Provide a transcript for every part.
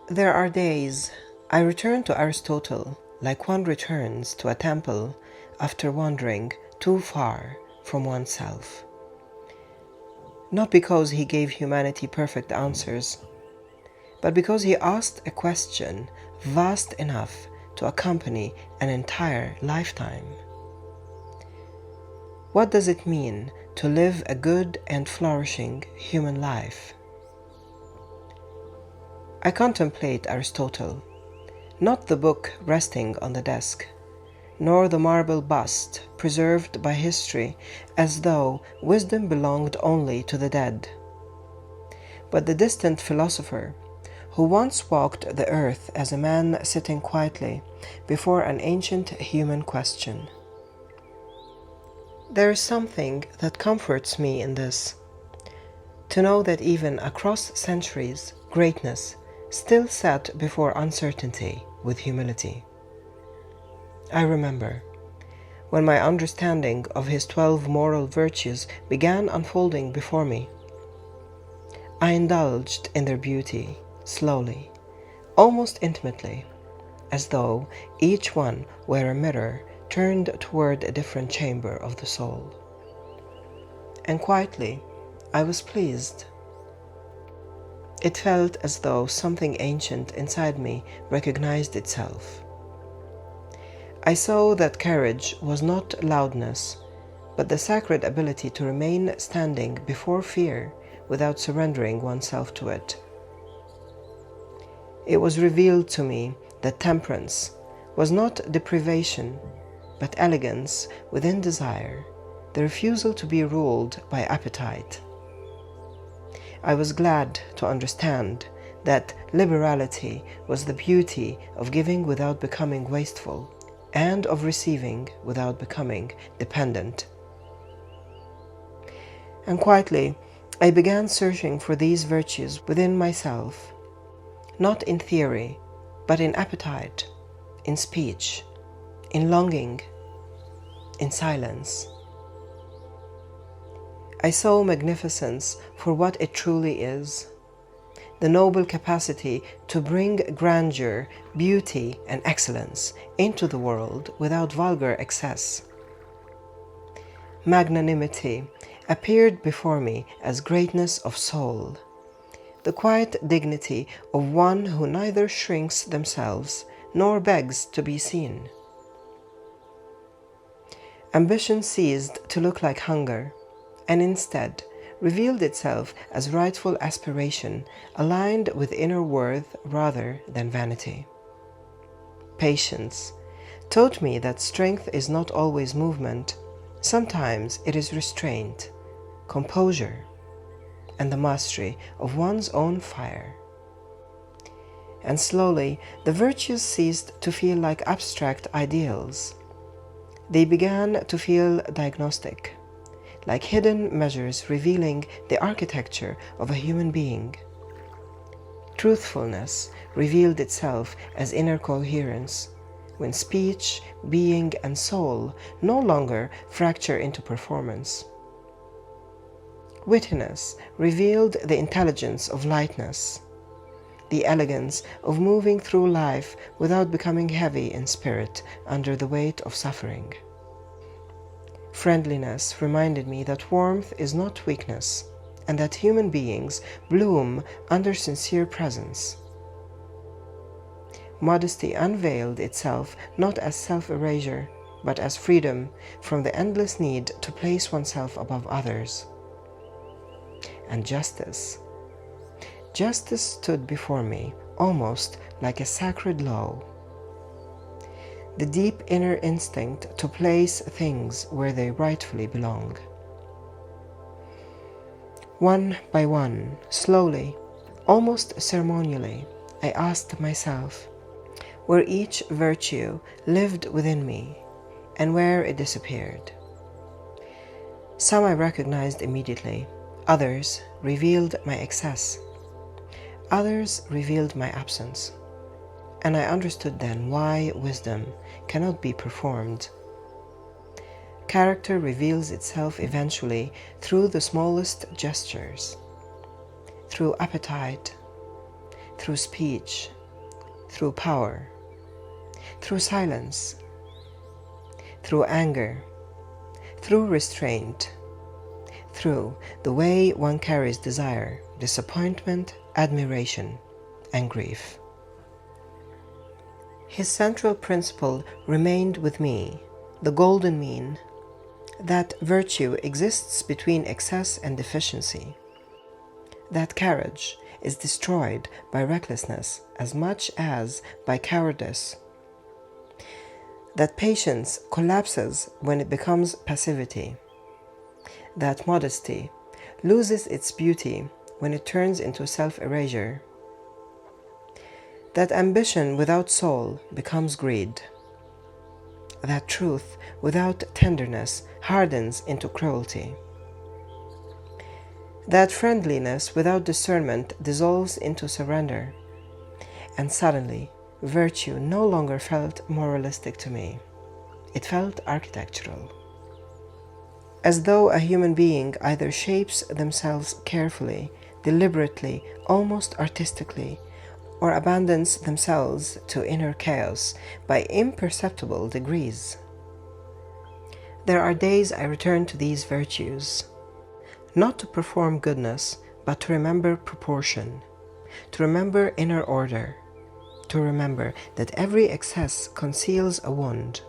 There are days I return to Aristotle like one returns to a temple after wandering too far from oneself. Not because he gave humanity perfect answers, but because he asked a question vast enough to accompany an entire lifetime. What does it mean to live a good and flourishing human life? I contemplate Aristotle, not the book resting on the desk, nor the marble bust preserved by history as though wisdom belonged only to the dead, but the distant philosopher who once walked the earth as a man sitting quietly before an ancient human question. There is something that comforts me in this, to know that even across centuries, greatness still sat before uncertainty with humility. I remember when my understanding of his 12 moral virtues began unfolding before me. I indulged in their beauty slowly, almost intimately, as though each one were a mirror turned toward a different chamber of the soul. And quietly, I was pleased. It felt as though something ancient inside me recognized itself. I saw that courage was not loudness, but the sacred ability to remain standing before fear without surrendering oneself to it. It was revealed to me that temperance was not deprivation, but elegance within desire, the refusal to be ruled by appetite. I was glad to understand that liberality was the beauty of giving without becoming wasteful, and of receiving without becoming dependent. And quietly, I began searching for these virtues within myself, not in theory, but in appetite, in speech, in longing, in silence. I saw magnificence for what it truly is, the noble capacity to bring grandeur, beauty, and excellence into the world without vulgar excess. Magnanimity appeared before me as greatness of soul, the quiet dignity of one who neither shrinks themselves nor begs to be seen. Ambition ceased to look like hunger, and instead revealed itself as rightful aspiration aligned with inner worth rather than vanity. Patience taught me that strength is not always movement. Sometimes it is restraint, composure, and the mastery of one's own fire. And slowly, the virtues ceased to feel like abstract ideals. They began to feel diagnostic, like hidden measures revealing the architecture of a human being. Truthfulness revealed itself as inner coherence, when speech, being, and soul no longer fracture into performance. Wittiness revealed the intelligence of lightness, the elegance of moving through life without becoming heavy in spirit under the weight of suffering. Friendliness reminded me that warmth is not weakness, and that human beings bloom under sincere presence. Modesty unveiled itself not as self-erasure, but as freedom from the endless need to place oneself above others. And justice. Justice stood before me almost like a sacred law. The deep inner instinct to place things where they rightfully belong. One by one, slowly, almost ceremonially, I asked myself where each virtue lived within me and where it disappeared. Some I recognized immediately, others revealed my excess, others revealed my absence. And I understood then why wisdom cannot be performed. Character reveals itself eventually through the smallest gestures, through appetite, through speech, through power, through silence, through anger, through restraint, through the way one carries desire, disappointment, admiration, and grief. His central principle remained with me, the golden mean, that virtue exists between excess and deficiency, that courage is destroyed by recklessness as much as by cowardice, that patience collapses when it becomes passivity, that modesty loses its beauty when it turns into self-erasure, that ambition without soul becomes greed, that truth without tenderness hardens into cruelty, that friendliness without discernment dissolves into surrender, and suddenly virtue no longer felt moralistic to me. It felt architectural. As though a human being either shapes themselves carefully, deliberately, almost artistically, or abandons themselves to inner chaos by imperceptible degrees. There are days I return to these virtues, not to perform goodness, but to remember proportion, to remember inner order, to remember that every excess conceals a wound,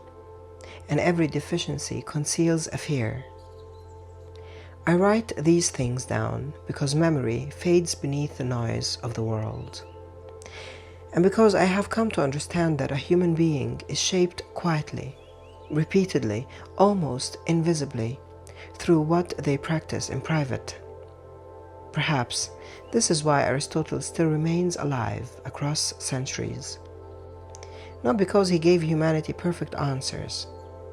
and every deficiency conceals a fear. I write these things down because memory fades beneath the noise of the world, and because I have come to understand that a human being is shaped quietly, repeatedly, almost invisibly, through what they practice in private. Perhaps this is why Aristotle still remains alive across centuries. Not because he gave humanity perfect answers,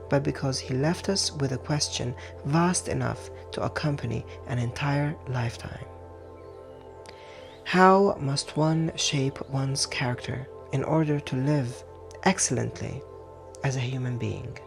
but because he left us with a question vast enough to accompany an entire lifetime. How must one shape one's character in order to live excellently as a human being?